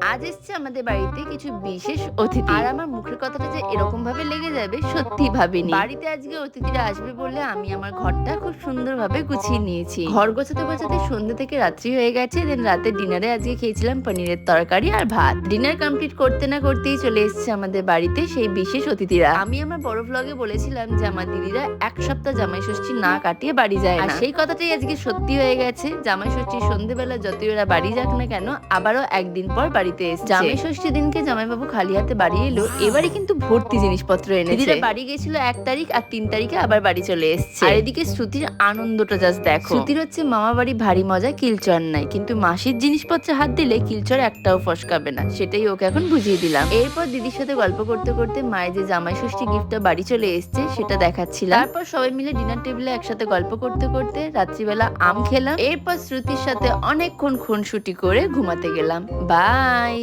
আজ এসছে আমাদের বাড়িতে কিছু বিশেষ অতিথি। আর আমার মুখের কথাটা যে এরকম ভাবে লেগে যাবে সত্যি ভাবিনি। বাড়িতে আজকে অতিথিরা আসবে বলে আমি আমার ঘরটা খুব সুন্দরভাবে গুছিয়ে নিয়েছি। ঘর গোছাতে গোছাতে সন্ধ্যে থেকে রাত্রি হয়ে গেছে। দেন রাতের ডিনারে আজকে খেয়েছিলাম পনিরের তরকারি আর ভাত। ডিনার কমপ্লিট করতে না করতেই চলে এসছে আমাদের বাড়িতে সেই বিশেষ অতিথিরা। আমি আমার বড় ভ্লগে বলেছিলাম যে আমার দিদিরা এক সপ্তাহ জামাই ষষ্ঠী না কাটিয়ে বাড়ি যায় না। আর সেই কথাটাই আজকে সত্যি হয়ে গেছে। জামাই ষষ্ঠীর সন্ধ্যেবেলা যতই ওরা বাড়ি যাক না কেন, আবারও একদিন পর বাড়িতে এসেছে। জামাই ষষ্ঠী দিনকে জামাইবাবু খালি হাতে বাড়ি এলো, এবারে কিন্তু ভর্তি জিনিসপত্র এনেছে। দিদিরা বাড়ি গেছিল 1 তারিখ আর 3 তারিখে আবার বাড়ি চলে এসেছে। আর এদিকে শ্রুতির আনন্দটা জাস্ট দেখো। শ্রুতির হচ্ছে মামা বাড়ি ভারী মজা, কিলচর নাই, কিন্তু মাসির জিনিসপত্রে হাত দিলে কিলচর একটাও ফসকাবে না, সেটাই ওকে এখন বুঝিয়ে দিলাম। এরপর দিদির সাথে গল্প করতে করতে মায়ের যে জামাই ষষ্ঠী গিফটটা বাড়ি চলে এসেছে সেটা দেখাচ্ছিলাম। তারপর সবাই মিলে ডিনার টেবিলে একসাথে গল্প করতে করতে রাত্রিবেলা আম খেলাম। এরপর শ্রুতির সাথে অনেকক্ষণ খুনসুটি করে ঘুমাতে গেলাম। বাই।